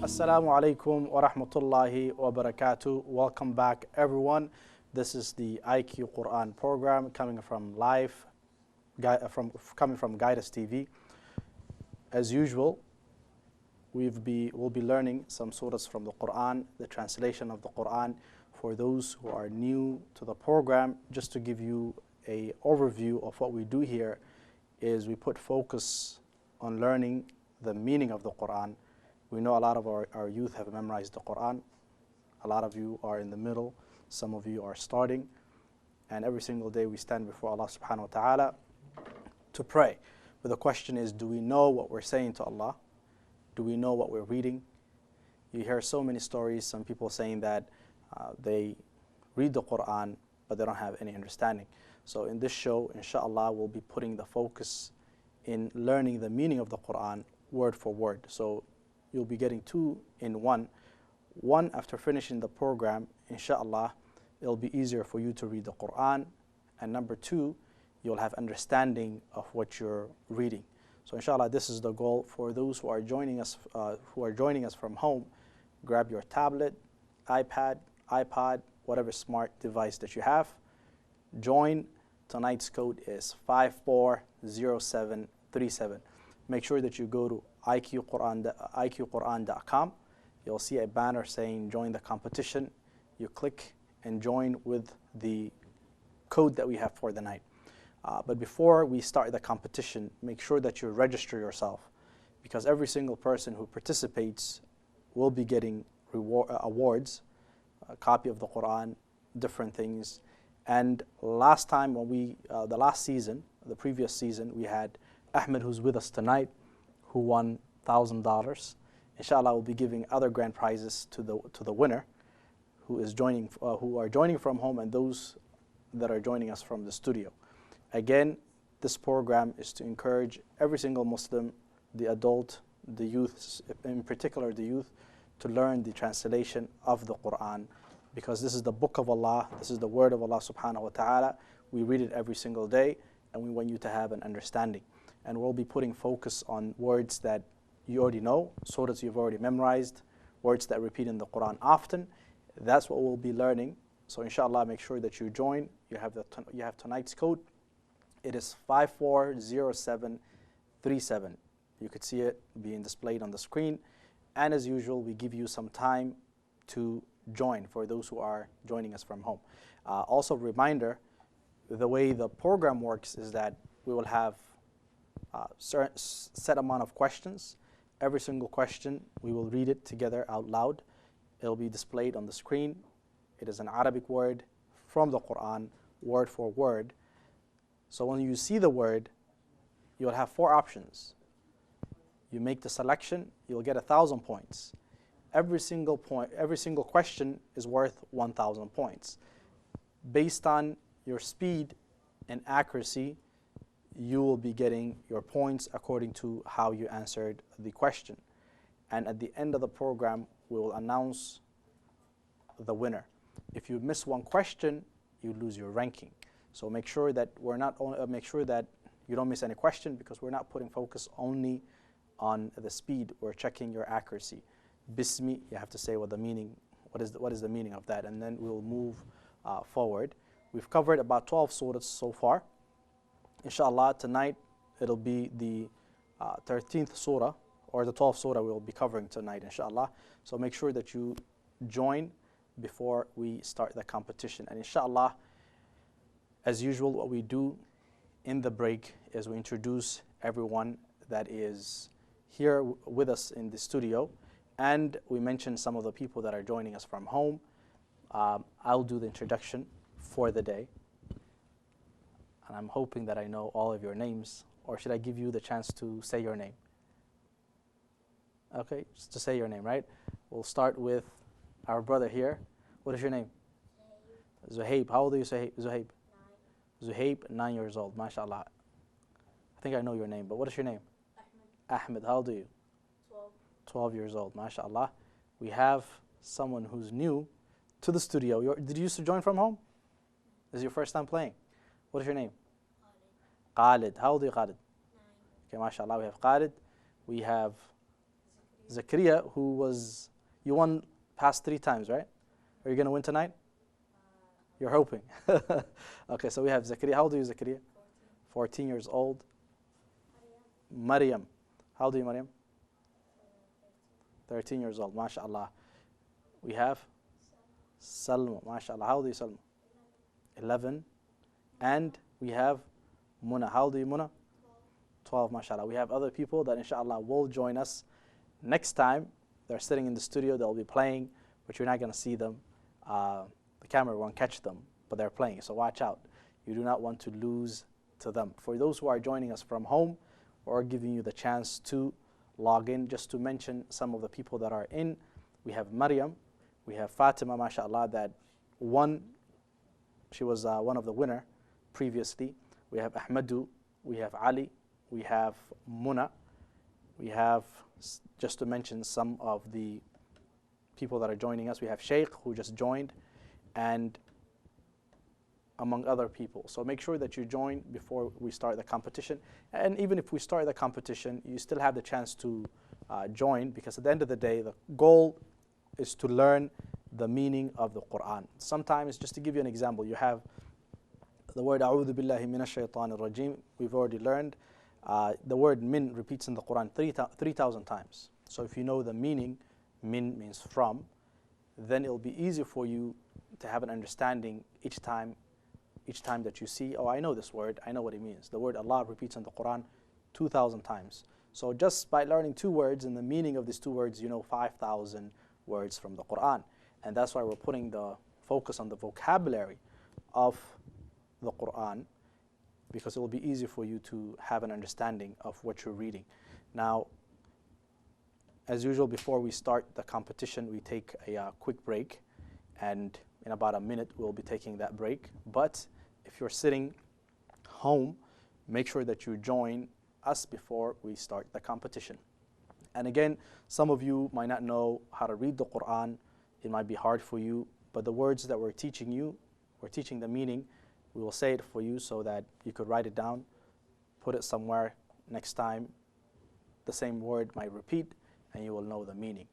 Assalamu alaikum wa rahmatullahi wa barakatuh. Welcome back, everyone. This is the IQ Quran program coming from Guidance TV. As usual, we'll be learning some surahs from the Quran, the translation of the Quran. For those who are new to the program, just to give you an overview of what we do here, is we put focus on learning the meaning of the Quran. We know a lot of our youth have memorized the Quran. A lot of you are in the middle. Some of you are starting. And every single day we stand before Allah subhanahu wa ta'ala to pray. But the question is, do we know what we're saying to Allah? Do we know what we're reading? You hear so many stories, some people saying that they read the Quran, but they don't have any understanding. So in this show, inshallah, we'll be putting the focus in learning the meaning of the Quran word for word. So you'll be getting two in one. One, after finishing the program, inshallah, it'll be easier for you to read the Quran. And number two, you'll have understanding of what you're reading. So inshallah, this is the goal for those who are joining us from home. Grab your tablet, iPad, iPod, whatever smart device that you have. Join. Tonight's code is 540737. Make sure that you go to iqquran.com. You'll see a banner saying join the competition. You click and join with the code that we have for the night. But before we start the competition, make sure that you register yourself, because every single person who participates will be getting awards, a copy of the Quran, different things. And last time when the previous season, we had Ahmed, who's with us tonight, who won $1,000. Inshallah, we'll be giving other grand prizes to the winner, who are joining from home, and those that are joining us from the studio. Again, this program is to encourage every single Muslim, the adult, the youth, in particular the youth, to learn the translation of the Quran, because this is the book of Allah, this is the word of Allah subhanahu wa ta'ala. We read it every single day, and we want you to have an understanding. And we'll be putting focus on words that you already know, surahs you've already memorized, words that repeat in the Quran often. That's what we'll be learning. So inshallah, make sure that you join. You have tonight's code. It is 540737. You could see it being displayed on the screen. And as usual, we give you some time to join for those who are joining us from home. Also, reminder, the way the program works is that we will have set amount of questions. Every single question, we will read it together out loud. It'll be displayed on the screen. It is an Arabic word from the Quran, word for word. So when you see the word, you'll have four options. You make the selection, you'll get 1,000 points. Every single question is worth 1,000 points. Based on your speed and accuracy, you will be getting your points according to how you answered the question. And at the end of the program, we will announce the winner. If you miss one question, you lose your ranking. So make sure that you don't miss any question, because we're not putting focus only on the speed. We're checking your accuracy. Bismi, you have to say what is the meaning of that, and then we'll move forward. We've covered about 12 surahs so far. Inshallah, tonight it'll be the 13th surah, or the 12th surah we'll be covering tonight, inshallah. So make sure that you join before we start the competition. And inshallah, as usual, what we do in the break is we introduce everyone that is here with us in the studio, and we mention some of the people that are joining us from home. I'll do the introduction for the day. And I'm hoping that I know all of your names, or should I give you the chance to say your name? Okay, just to say your name, right? We'll start with our brother here. What is your name? Zuhaib. How old are you, Zuhaib? 9. Zuhaib, 9 years old, mashallah. I think I know your name, but what is your name? Ahmed. How old are you? 12. 12 years old, mashallah. We have someone who's new to the studio. Did you used to join from home? This is your first time playing? What is your name? Khalid. Khalid. How old are you, Khalid? 9. Okay, mashallah, we have Khalid. We have Zakaria, who was, you won past 3 times, right? Are you going to win tonight? You're hoping. Okay, so we have Zakaria. How old are you, Zakaria? 14 years old. Maryam. How old are you, Maryam? 13 years old, mashallah. We have Salma, mashallah. How old are you, Salma? 11. And we have Muna. How old are you, Muna? 12, mashallah. We have other people that inshallah will join us next time. They're sitting in the studio, they'll be playing, but you're not going to see them. The camera won't catch them, but they're playing, so watch out. You do not want to lose to them. For those who are joining us from home, or giving you the chance to log in, just to mention some of the people that are in. We have Maryam, we have Fatima, mashallah, that won. She was one of the winner previously. We have Ahmadu, we have Ali, we have Muna, we have, just to mention some of the people that are joining us, we have Sheikh, who just joined, and among other people. So make sure that you join before we start the competition. And even if we start the competition, you still have the chance to join, because at the end of the day, the goal is to learn the meaning of the Quran. Sometimes, just to give you an example, you have the word A'udhu billahi minash shaitanir rajim. We've already learned. The word min repeats in the Quran 3,000 times. So if you know the meaning, min means from, then it'll be easier for you to have an understanding each time that you see, oh, I know this word, I know what it means. The word Allah repeats in the Quran 2,000 times. So just by learning 2 words and the meaning of these 2 words, you know 5,000 words from the Quran. And that's why we're putting the focus on the vocabulary of the Quran, because it will be easy for you to have an understanding of what you're reading. Now, as usual, before we start the competition, we take a quick break, and in about a minute we'll be taking that break. But if you're sitting home, make sure that you join us before we start the competition. And again, some of you might not know how to read the Quran. It might be hard for you, but the words that we're teaching you, we're teaching the meaning. We will say it for you so that you could write it down, put it somewhere. Next time, the same word might repeat, and you will know the meaning.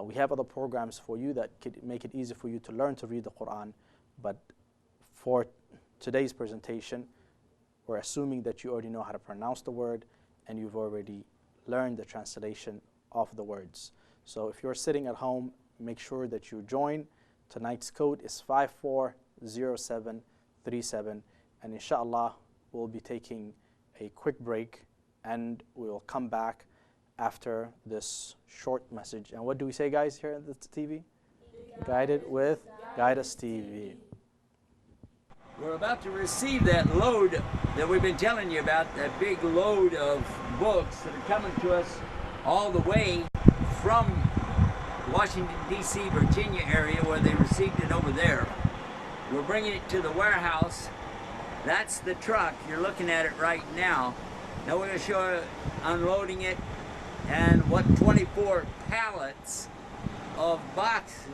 We have other programs for you that could make it easy for you to learn to read the Quran, but for today's presentation, we're assuming that you already know how to pronounce the word and you've already learned the translation of the words. So if you're sitting at home, make sure that you join. Tonight's code is 540737, and inshallah we'll be taking a quick break and we'll come back after this short message. And what do we say, guys, here at the TV? Guided with Guidus TV. We're about to receive that load that we've been telling you about, that big load of books that are coming to us all the way from Washington, D.C., Virginia area, where they received it over there. We're bringing it to the warehouse. That's the truck. You're looking at it right now. Now we're going to show you unloading it and what 24 pallets of boxes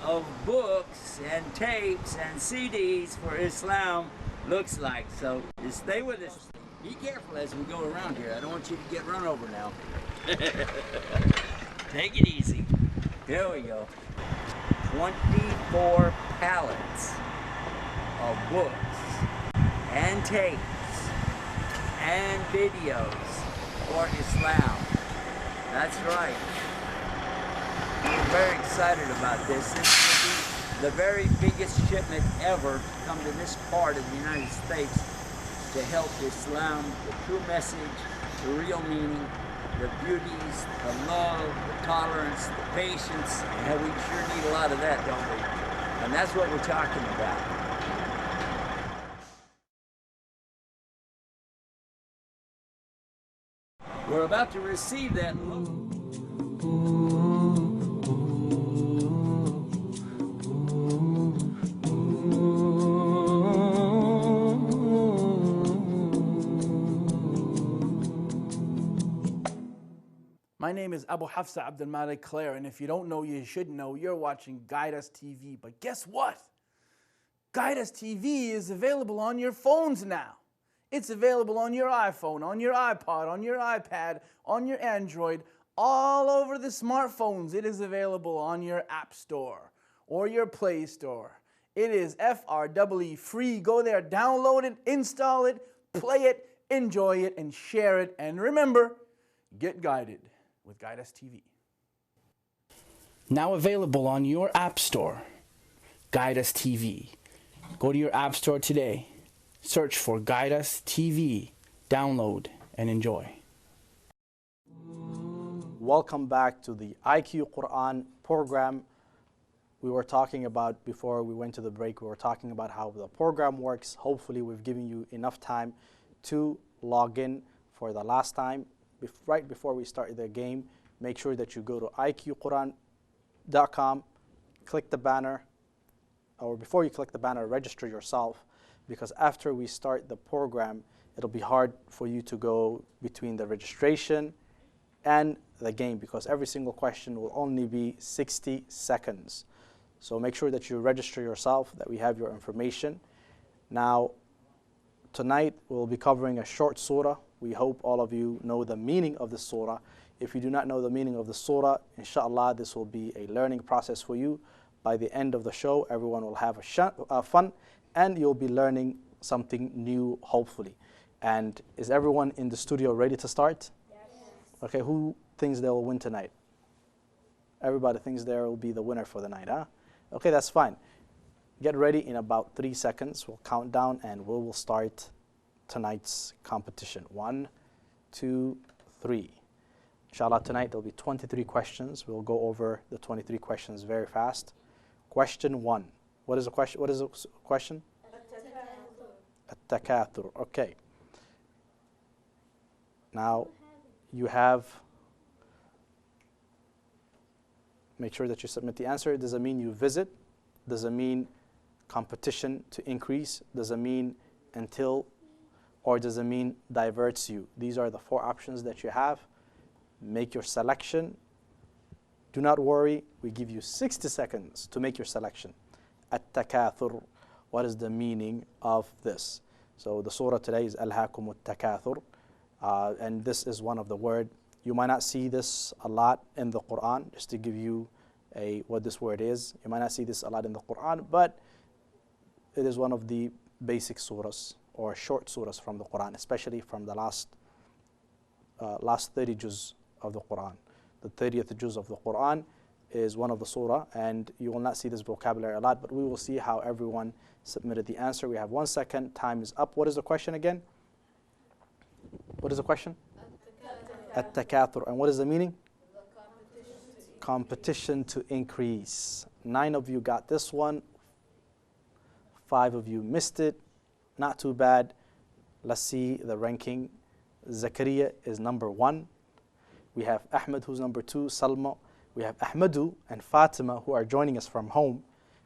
of books and tapes and CDs for Islam looks like. So just stay with us. Be careful as we go around here. I don't want you to get run over now. Take it easy. There we go. 24 pallets of books and tapes and videos for Islam. That's right. We're very excited about this. This will be the very biggest shipment ever to come to this part of the United States to help Islam, the true message, the real meaning, the beauties, the love, the tolerance, the patience. And we sure need a lot of that, don't we? And that's what we're talking about. We're about to receive that load. My name is Abu Hafsa Abdul Malik Claire, and if you don't know, you should know. You're watching Guidus TV. But guess what? Guidus TV is available on your phones now. It's available on your iPhone, on your iPod, on your iPad, on your Android, all over the smartphones. It is available on your App Store or your Play Store. It is FREE free. Go there, download it, install it, play it, enjoy it, and share it. And remember, get guided with Guide Us TV. Now available on your App Store, Guide Us TV. Go to your App Store today, search for Guide Us TV, download, and enjoy. Welcome back to the IQ Quran program. We were talking about, before we went to the break, we were talking about how the program works. Hopefully we've given you enough time to log in for the last time. Right before we start the game, make sure that you go to iqquran.com, click the banner, or before you click the banner, register yourself, because after we start the program, it'll be hard for you to go between the registration and the game, because every single question will only be 60 seconds. So make sure that you register yourself, that we have your information. Now, tonight we'll be covering a short surah. We hope all of you know the meaning of the surah. If you do not know the meaning of the surah, inshallah, this will be a learning process for you. By the end of the show, everyone will have fun, and you'll be learning something new, hopefully. And is everyone in the studio ready to start? Yes. Okay, who thinks they will win tonight? Everybody thinks they will be the winner for the night, huh? Okay, that's fine. Get ready in about 3 seconds. We'll count down and we will start tonight's competition. 1, 2, 3. Inshallah, tonight there'll be 23 questions. We'll go over the 23 questions very fast. Question 1. What is the question? What is the question? At-takathur. Okay. Now, you have, make sure that you submit the answer. Does it mean you visit? Does it mean competition to increase? Does it mean until? Or does it mean diverts you? These are the 4 options that you have. Make your selection. Do not worry, we give you 60 seconds to make your selection. At-takathur. What is the meaning of this? So the surah today is Alhaakum at-takathur. And this is one of the word. You might not see this a lot in the Quran, just to give you what this word is. You might not see this a lot in the Quran, but it is one of the basic surahs or short surahs from the Quran, especially from the last 30 juz of the Quran. The 30th juz of the Quran is one of the surah, and you will not see this vocabulary a lot, but we will see how everyone submitted the answer. We have 1 second. Time is up. What is the question again? What is the question? At-takathur. And what is the meaning? Competition to increase. 9 of you got this one. 5 of you missed it. Not too bad. Let's see the ranking. Zakaria is number 1. We have Ahmed, who's number 2. Salma. We have Ahmadu and Fatima, who are joining us from home,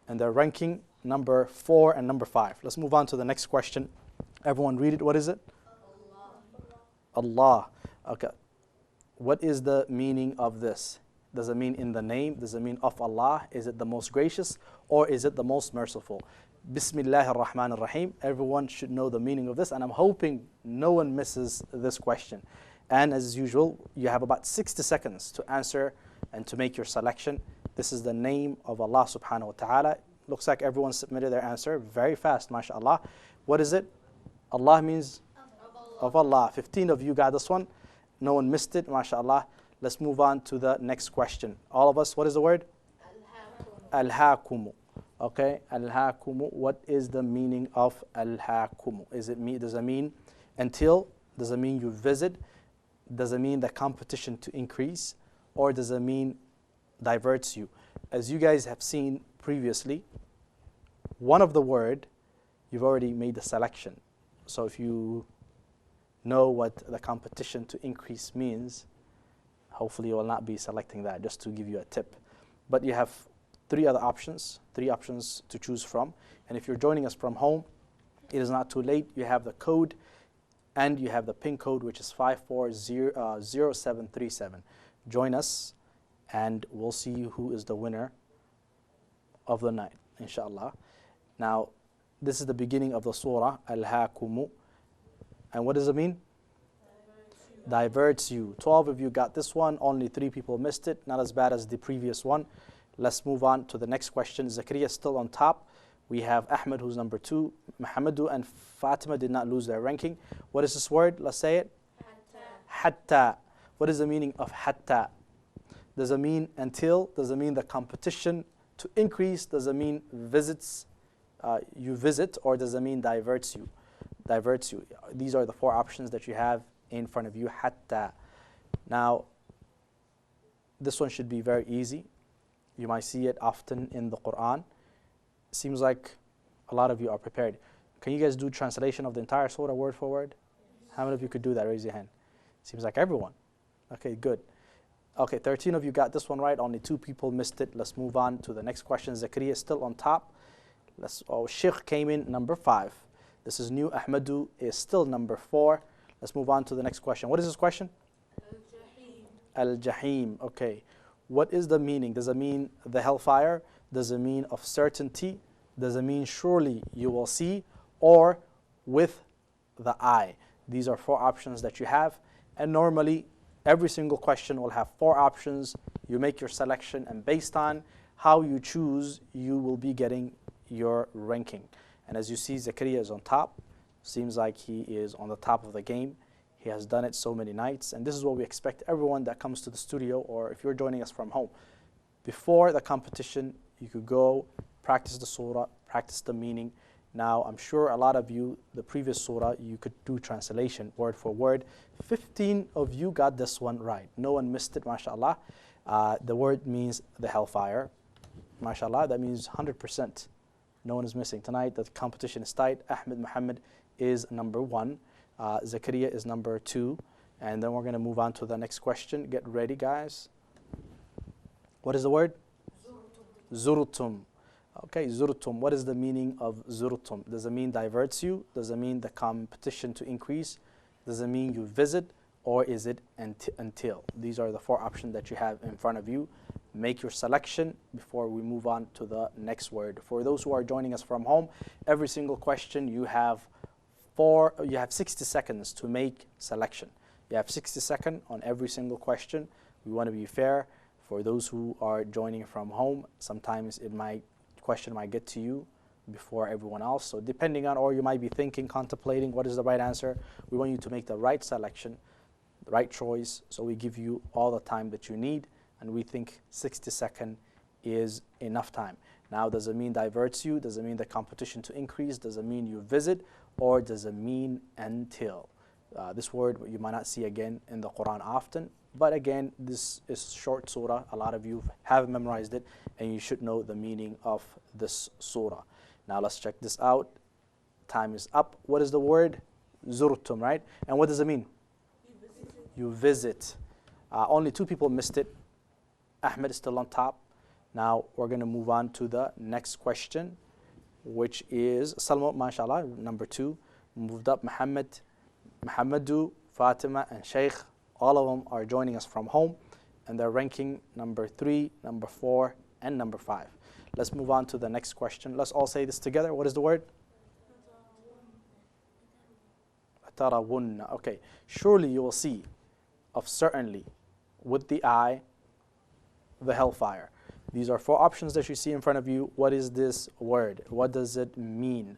and they're ranking number 4 and number 5. Let's move on to the next question. Everyone read it. What is it? Allah. Okay. What is the meaning of this? Does it mean in the name? Does it mean of Allah? Is it the most gracious, or is it the most merciful? Bismillahir Rahmanir Rahim. Everyone should know the meaning of this, and I'm hoping no one misses this question. And as usual, you have about 60 seconds to answer and to make your selection. This is the name of Allah subhanahu wa ta'ala. Looks like everyone submitted their answer very fast, mashallah. What is it? Allah means of Allah. 15 of you got this one. No one missed it, mashallah. Let's move on to the next question. All of us, what is the word? Al-Hakumu. Okay, Al-Hakumu. What is the meaning of Al-Hakumu? Does it mean until? Does it mean you visit? Does it mean the competition to increase? Or does it mean diverts you? As you guys have seen previously, one of the word, you've already made the selection. So if you know what the competition to increase means, hopefully you will not be selecting that, just to give you a tip. But you have 3 other options, 3 options to choose from. And if you're joining us from home, it is not too late. You have the code, and you have the PIN code, which is 540737. Join us, and we'll see who is the winner of the night, inshallah. Now, this is the beginning of the surah, Al-Hakumu. And what does it mean? diverts you. 12 of you got this one, only 3 people missed it. Not as bad as the previous one. Let's move on to the next question. Zakaria is still on top. We have Ahmed, who's number 2. Muhammadu and Fatima did not lose their ranking. What is this word? Let's say it. Hatta. What is the meaning of hatta? Does it mean until? Does it mean the competition to increase? Does it mean visits? You visit, or does it mean diverts you? Diverts you. These are the 4 options that you have in front of you. Hatta. Now, this one should be very easy. You might see it often in the Quran. Seems like a lot of you are prepared. Can you guys do translation of the entire surah word for word? How many of you could do that? Raise your hand. Seems like everyone. Okay, good. Okay, 13 of you got this one right. Only 2 people missed it. Let's move on to the next question. Zakaria is still on top. Sheikh came in number 5. This is new. Ahmadu is still number 4. Let's move on to the next question. What is this question? Al-Jahim. Okay. What is the meaning? Does it mean the hellfire? Does it mean of certainty? Does it mean surely you will see? Or with the eye? These are 4 options that you have. And normally, every single question will have 4 options. You make your selection, and based on how you choose, you will be getting your ranking. And as you see, Zakaria is on top. Seems like he is on the top of the game. He has done it so many nights. And this is what we expect everyone that comes to the studio, or if you're joining us from home. Before the competition, you could go practice the surah, practice the meaning. Now, I'm sure a lot of you, the previous surah, you could do translation word for word. 15 of you got this one right. No one missed it, mashallah. The word means the hellfire. Mashallah, that means 100%. No one is missing. Tonight, the competition is tight. Ahmed Muhammad is number 1. Zakaria is number 2. And then we're going to move on to the next question. Get ready, guys. What is the word? Zurtum. Okay, zurtum. What is the meaning of zurtum? Does it mean diverts you? Does it mean the competition to increase? Does it mean you visit? Or is it until? These are the 4 options that you have in front of you. Make your selection before we move on to the next word. For those who are joining us from home, every single question you have 60 seconds to make selection. You have 60 seconds on every single question. We want to be fair. For those who are joining from home, sometimes question might get to you before everyone else. So depending on, or you might be thinking, contemplating what is the right answer. We want you to make the right selection, the right choice. So we give you all the time that you need, and we think 60 seconds is enough time. Now, does it mean diverts you? Does it mean the competition to increase? Does it mean you visit? Or does it mean until? This word you might not see again in the Quran often. But again, this is short surah. A lot of you have memorized it, and you should know the meaning of this surah. Now let's check this out. Time is up. What is the word? Zurtum, right? And what does it mean? You visit. Only 2 people missed it. Ahmed is still on top. Now we're going to move on to the next question, which is Salma, mashallah, number 2. Moved up. Muhammadu, Fatima, and Sheikh. All of them are joining us from home, and they're ranking number 3, number 4, and number 5. Let's move on to the next question. Let's all say this together. What is the word? Tarawunna. Okay. Surely you will see, of certainly, with the eye, the hellfire. These are 4 options that you see in front of you. What is this word? What does it mean?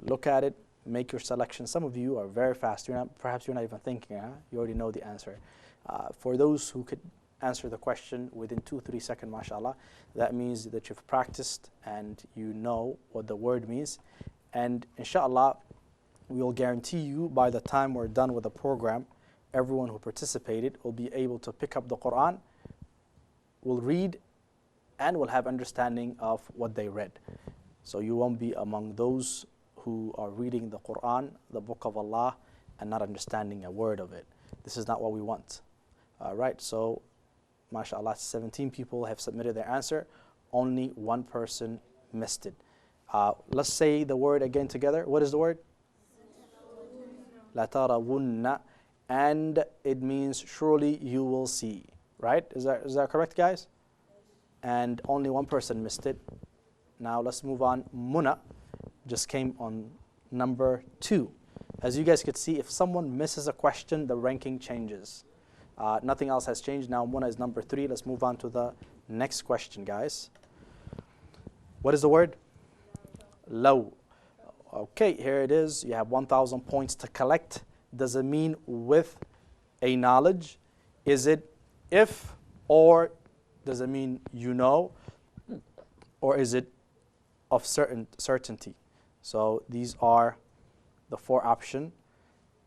Look at it. Make your selection. Some of you are very fast. Perhaps you're not even thinking. You already know the answer. For those who could answer the question within 2-3 seconds, mashallah, that means that you've practiced and you know what the word means. And inshallah, we will guarantee you by the time we're done with the program, everyone who participated will be able to pick up the Quran, will read, and will have understanding of what they read. So you won't be among those who are reading the Quran, the book of Allah, and not understanding a word of it. This is not what we want. Right, so mashallah, 17 people have submitted their answer. Only 1 person missed it. Let's say the word again together. What is the word? La tarawunna. And it means surely you will see. Right? Is that correct, guys? And only 1 person missed it. Now let's move on. Muna just came on number 2. As you guys could see, if someone misses a question, the ranking changes. Nothing else has changed. Now Muna is number 3. Let's move on to the next question, guys. What is the word? Low. Okay, here it is. You have 1,000 points to collect. Does it mean with a knowledge? Is it if, or does it mean you know? Or is it of certainty? So these are the 4 options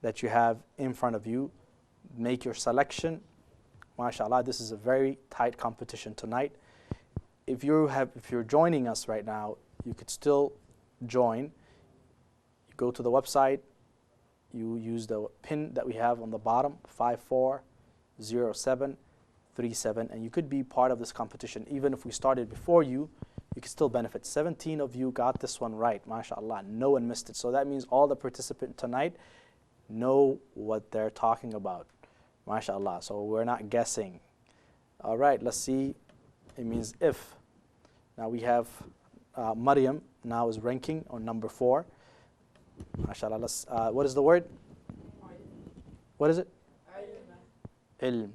that you have in front of you. Make your selection. MashaAllah, this is a very tight competition tonight. If you're joining us right now, you could still join. You go to the website, you use the pin that we have on the bottom, 540737, and you could be part of this competition. Even if we started before you could still benefit. 17 of you got this one right, MashaAllah. No one missed it. So that means all the participants tonight know what they're talking about, MashaAllah. So we're not guessing. All right, let's see. It means if. Now we have Maryam now is ranking on number 4. MashaAllah. Let's, what is the word? What is it? Ilm.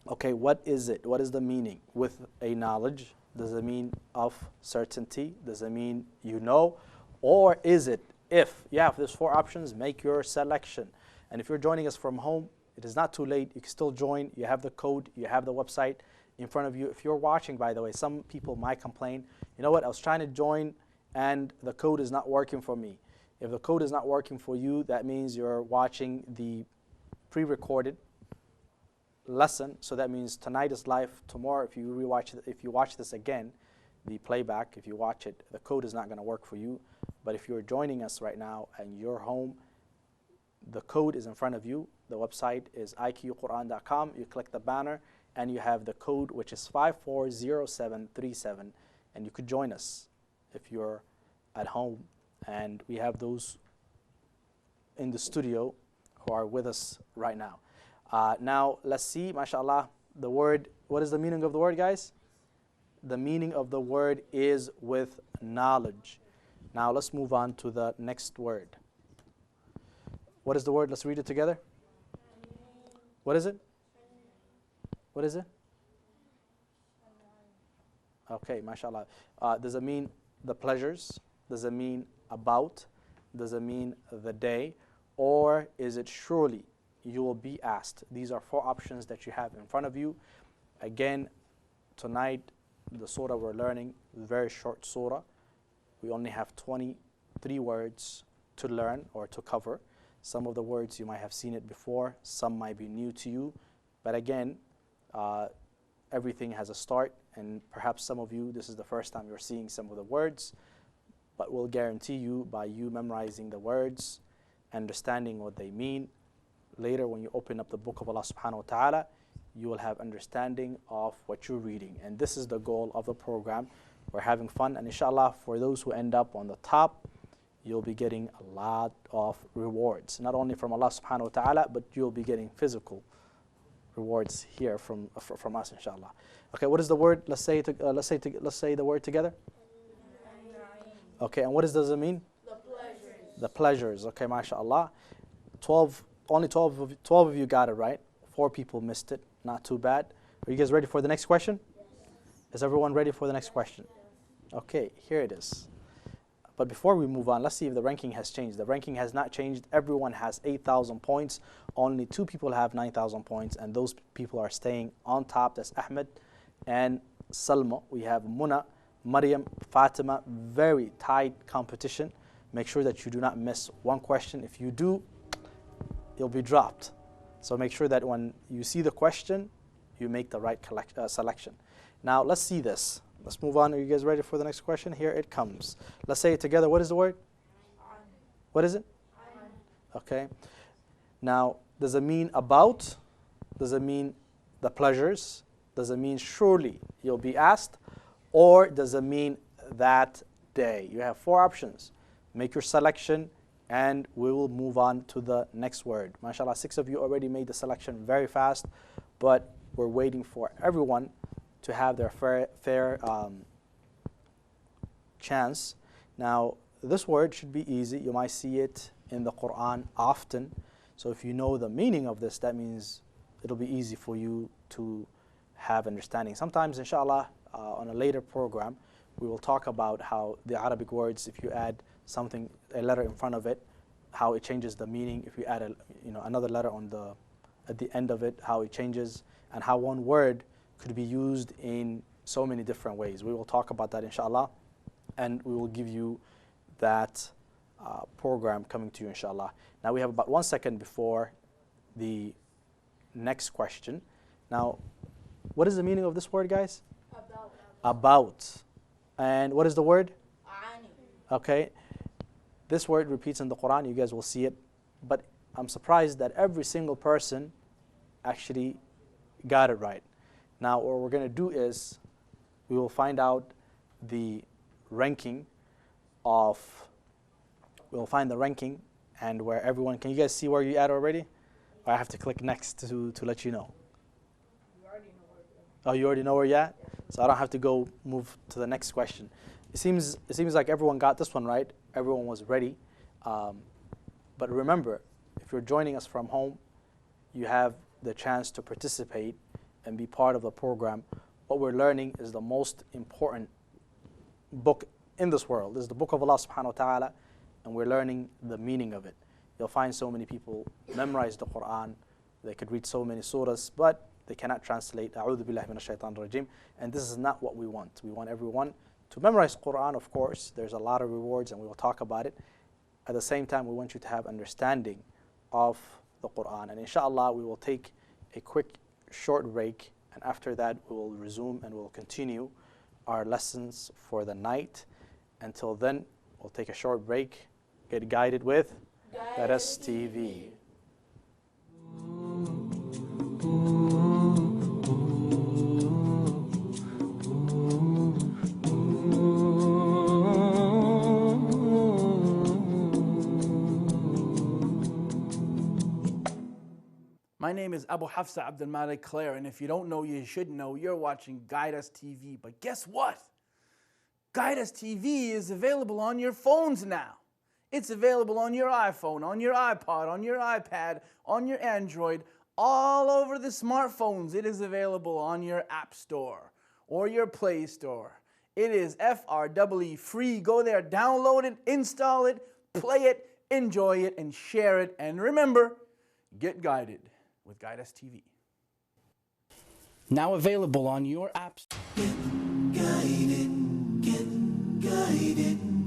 Okay, what is it? What is the meaning? With a knowledge, does it mean of certainty? Does it mean you know? Or is it if? Yeah, there's 4 options. Make your selection. And if you're joining us from home, it is not too late. You can still join. You have the code. You have the website in front of you. If you're watching, by the way, some people might complain, you know what, I was trying to join and the code is not working for me. If the code is not working for you, that means you're watching the pre-recorded lesson. So that means tonight is live. Tomorrow, if you watch this again, the playback, if you watch it, the code is not going to work for you. But if you're joining us right now and you're home, the code is in front of you. The website is iqquran.com. You click the banner and you have the code, which is 540737, and you could join us if you're at home. And we have those in the studio who are with us right now. Now let's see, MashaAllah, the word. What is the meaning of the word, guys? The meaning of the word is with knowledge. Now let's move on to the next word. What is the word? Let's read it together. What is it? What is it? Okay, MashaAllah. Does it mean the pleasures? Does it mean about? Does it mean the day? Or is it surely you will be asked? These are 4 options that you have in front of you. Again, tonight, the surah we're learning is a very short surah. We only have 23 words to learn or to cover. Some of the words you might have seen it before, some might be new to you. But again, everything has a start, and perhaps some of you, this is the first time you're seeing some of the words, but we'll guarantee you by you memorizing the words, understanding what they mean, later when you open up the book of Allah subhanahu wa ta'ala, you will have understanding of what you're reading. And this is the goal of the program. We're having fun, and inshallah, for those who end up on the top, you'll be getting a lot of rewards, not only from Allah subhanahu wa ta'ala, but you'll be getting physical rewards here from us, inshallah. Okay, what is the word? Let's say the word together. Okay, and what does it mean? The pleasures. The pleasures. Okay, mashallah. 12 of you got it right. 4 people missed it. Not too bad. Are you guys ready for the next question? Yes. Is everyone ready for the next question? Okay, here it is. But before we move on, let's see if the ranking has changed. The ranking has not changed. Everyone has 8,000 points. Only 2 people have 9,000 points, and those people are staying on top. That's Ahmed and Salma. We have Muna, Maryam, Fatima. Very tight competition. Make sure that you do not miss one question. If you do, you'll be dropped. So make sure that when you see the question, you make the right selection. Now let's see this. Let's move on. Are you guys ready for the next question? Here it comes. Let's say it together. What is the word? What is it? Okay. Now, does it mean about? Does it mean the pleasures? Does it mean surely you'll be asked? Or does it mean that day? You have 4 options. Make your selection, and we will move on to the next word. MashaAllah, 6 of you already made the selection very fast, but we're waiting for everyone to have their fair chance. Now, this word should be easy. You might see it in the Quran often. So if you know the meaning of this, that means it'll be easy for you to have understanding. Sometimes, inshallah, on a later program, we will talk about how the Arabic words, if you add something, a letter in front of it, how it changes the meaning. If you add another letter at the end of it, how it changes, and how one word could be used in so many different ways. We will talk about that, inshallah, and we will give you that program coming to you, inshallah. Now we have about 1 second before the next question. Now, what is the meaning of this word, guys? About. About. And what is the word? Ani. Okay. This word repeats in the Quran. You guys will see it. But I'm surprised that every single person actually got it right. Now, what we're going to do is we will find out the ranking of, we'll find the ranking and where everyone, can you guys see where you're at already? Or I have to click next to let you know. You already know where you're at. Oh, you already know where you're at? So I don't have to go move to the next question. It seems like everyone got this one right. Everyone was ready. But remember, if you're joining us from home, you have the chance to participate and be part of the program. What we're learning is the most important book in this world. This is the book of Allah subhanahu wa ta'ala, and we're learning the meaning of it. You'll find so many people memorize the Quran. They could read so many surahs, but they cannot translate A'udhu billahi minash shaitanir rajim. And this is not what we want. We want everyone to memorize Quran, of course. There's a lot of rewards, and we will talk about it. At the same time, we want you to have understanding of the Quran. And inshallah, we will take a quick, short break. And after that, we will resume and we'll continue our lessons for the night. Until then, we'll take a short break. Get guided with Guidus TV. My name is Abu Hafsa Abdul Malik Claire, and if you don't know, you should know. You're watching Guidus TV. But guess what? Guidus TV is available on your phones now. It's available on your iPhone, on your iPod, on your iPad, on your Android, all over the smartphones. It is available on your App Store or your Play Store. It is FREE free. Go there, download it, install it, play it, enjoy it, and share it. And remember, get guided with Guidus TV. Now available on your apps. Get guided.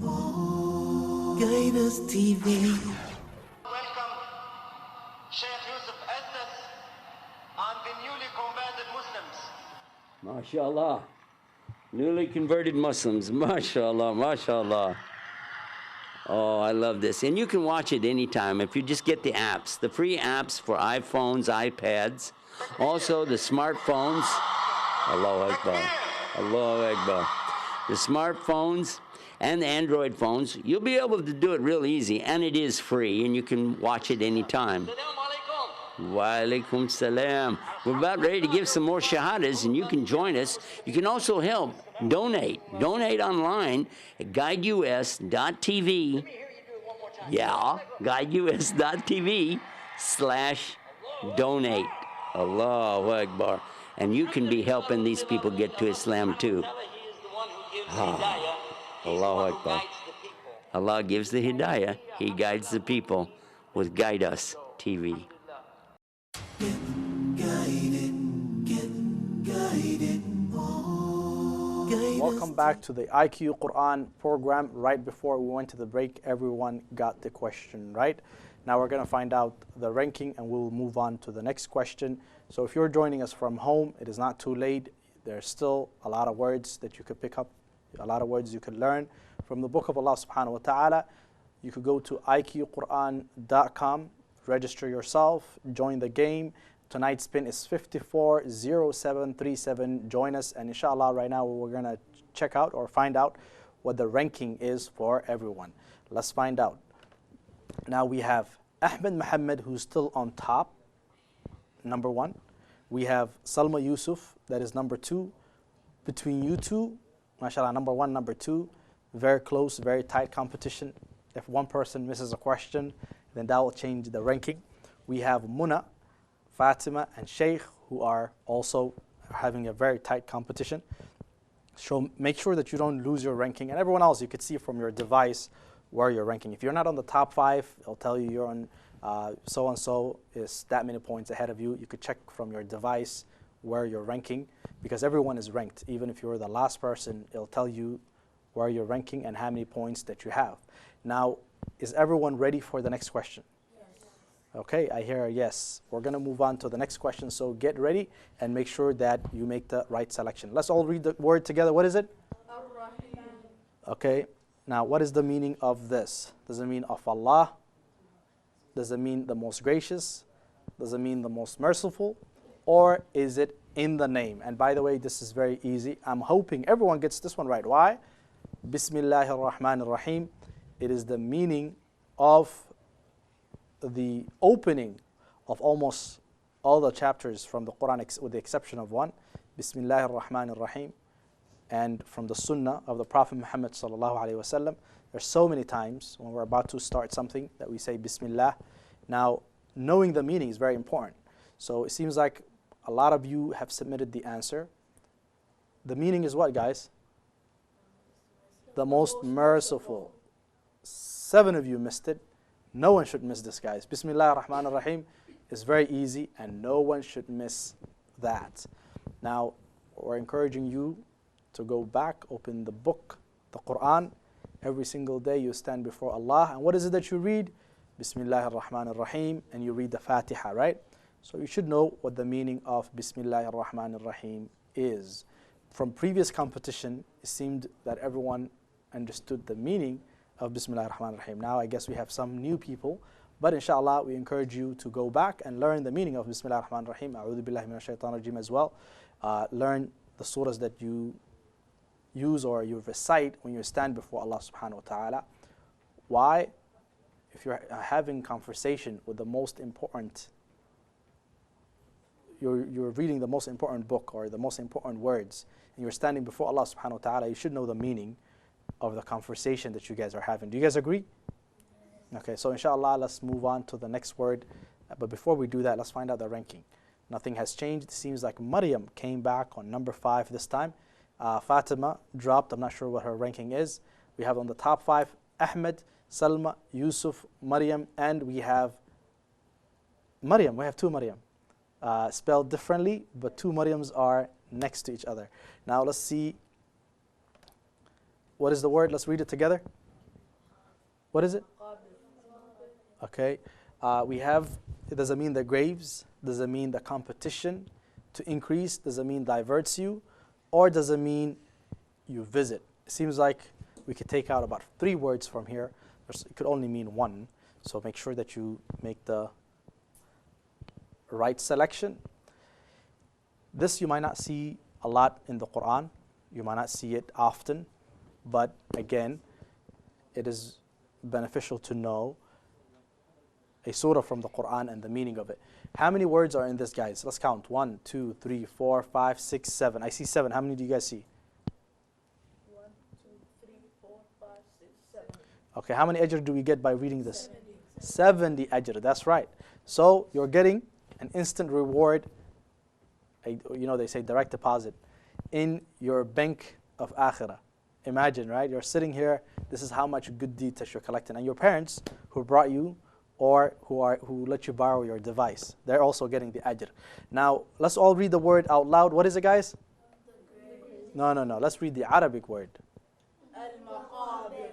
Oh, Guidus TV. Welcome Sheikh Yusuf Asnas and the newly converted Muslims. MashaAllah. Newly converted Muslims. MashaAllah, MashaAllah. Oh, I love this. And you can watch it anytime if you just get the apps, the free apps for iPhones, iPads, also the smartphones. Allahu Akbar. Allahu Akbar. The smartphones and the Android phones, you'll be able to do it real easy, and it is free, and you can watch it anytime. Wa alaikum salam. We're about ready to give some more shahadas, and you can join us. You can also help donate. Donate online at guideus.tv. Yeah, guideus.tv/donate. Allahu Akbar. And you can be helping these people get to Islam too. Ah, Allahu Akbar. Allah gives the hidayah. He guides the people with Guidus TV. Get guided. Oh, Guidus. Welcome back to the IQ Quran program. Right before we went to the break, everyone got the question right. Now we're going to find out the ranking and we'll move on to the next question. So if you're joining us from home, it is not too late. There's still a lot of words that you could pick up, a lot of words you could learn from the book of Allah subhanahu wa ta'ala. You could go to iqquran.com, register yourself, join the game. Tonight's pin is 540737. Join us, and inshallah right now we're going to check out or find out what the ranking is for everyone. Let's find out. Now we have Ahmed Muhammad, who's still on top, number 1. We have Salma Yusuf, that is number 2. Between you two, mashallah, number 1, number 2, very close, very tight competition. If one person misses a question, then that will change the ranking. We have Muna, Fatima, and Sheikh, who are also having a very tight competition. So make sure that you don't lose your ranking. And everyone else, you could see from your device where you're ranking. If you're not on the top 5, it'll tell you you're on so-and-so is that many points ahead of you. You could check from your device where you're ranking, because everyone is ranked. Even if you're the last person, it'll tell you where you're ranking and how many points that you have. Now, is everyone ready for the next question? Yes. Okay, I hear a yes. We're going to move on to the next question, so get ready and make sure that you make the right selection. Let's all read the word together. What is it? Ar-Rahim. Okay, now what is the meaning of this? Does it mean of Allah? Does it mean the most gracious? Does it mean the most merciful? Or is it in the name? And by the way, this is very easy. I'm hoping everyone gets this one right. Why? Bismillahir Rahmanir Rahim. It is the meaning of the opening of almost all the chapters from the Quran, with the exception of one. Bismillahir Rahmanir Rahim. And from the Sunnah of the Prophet Muhammad sallallahu alaihi wasallam. There's so many times when we're about to start something that we say Bismillah. Now, knowing the meaning is very important. So it seems like a lot of you have submitted the answer. The meaning is what, guys? The most merciful. 7 of you missed it. No one should miss this, guys. Bismillah ar-Rahman ar-Rahim is very easy and no one should miss that. Now, we're encouraging you to go back, open the book, the Quran. Every single day you stand before Allah. And what is it that you read? Bismillah ar-Rahman ar-Rahim. And you read the Fatiha, right? So you should know what the meaning of Bismillah ar-Rahman ar-Rahim is. From previous competition, it seemed that everyone understood the meaning of Bismillah ar-Rahman ar-Rahim. Now I guess we have some new people. But inshallah, we encourage you to go back and learn the meaning of Bismillah ar-Rahman ar-Rahim. A'udhu billahi minash shaitan rajim as well. Learn the surahs that you use or you recite when you stand before Allah subhanahu wa ta'ala. Why? If you're having conversation with the most important, you're reading the most important book or the most important words, and you're standing before Allah subhanahu wa ta'ala, you should know the meaning of the conversation that you guys are having. Do you guys agree? Okay, so inshallah, let's move on to the next word. But before we do that, let's find out the ranking. Nothing has changed. It seems like Maryam came back on number 5 this time. Fatima dropped. I'm not sure what her ranking is. We have on the top 5 Ahmed, Salma, Yusuf, Maryam, and we have Maryam. We have 2 Maryam. Spelled differently, but 2 Maryams are next to each other. Now let's see. What is the word? Let's read it together. What is it? Okay. We have, does it mean the graves? Does it mean the competition to increase? Does it mean diverts you? Or does it mean you visit? It seems like we could take out about 3 words from here. It could only mean 1. So make sure that you make the right selection. This you might not see a lot in the Quran. You might not see it often. But again, it is beneficial to know a surah from the Quran and the meaning of it. How many words are in this, guys? Let's count. 1, 2, 3, 4, 5, 6, 7. I see 7. How many do you guys see? 1, 2, 3, 4, 5, 6, 7. Okay, how many ajr do we get by reading this? 70 ajr, that's right. So you're getting an instant reward, they say direct deposit, in your bank of akhirah. Imagine, right? You're sitting here, this is how much good deeds that you're collecting. And your parents who brought you or who let you borrow your device, they're also getting the ajr. Now, let's all read the word out loud. What is it, guys? No. Let's read the Arabic word. Al-Maqabir.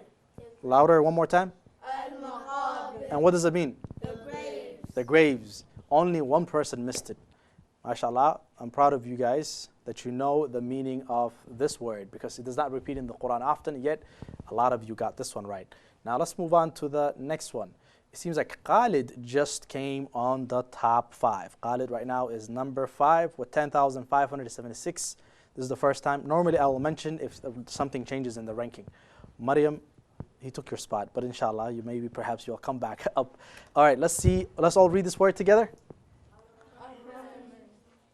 Louder, one more time. Al-Maqabir. And what does it mean? The graves. The graves. Only one person missed it. MashaAllah, I'm proud of you guys that you know the meaning of this word, because it does not repeat in the Quran often, yet a lot of you got this one right. Now let's move on to the next one. It seems like Khalid just came on the top 5. Khalid right now is number 5 with 10,576. This is the first time. Normally I will mention if something changes in the ranking. Maryam, he took your spot, but inshallah, perhaps you'll come back up. All right, let's see. Let's all read this word together.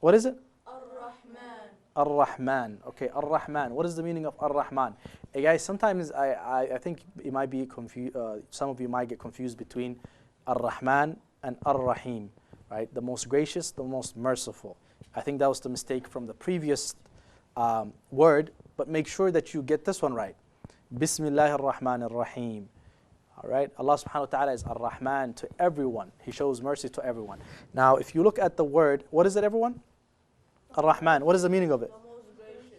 What is it? Ar-Rahman. Ar-Rahman. Okay, Ar-Rahman. What is the meaning of Ar-Rahman? Hey guys, sometimes I think it might be confused. Some of you might get confused between Ar-Rahman and Ar-Rahim, right? The most gracious, the most merciful. I think that was the mistake from the previous word, but make sure that you get this one right. Bismillahir Rahmanir Rahim. All right, Allah subhanahu wa ta'ala is Ar-Rahman to everyone. He shows mercy to everyone. Now, if you look at the word, what is it, everyone? Ar-Rahman. What is the meaning of it?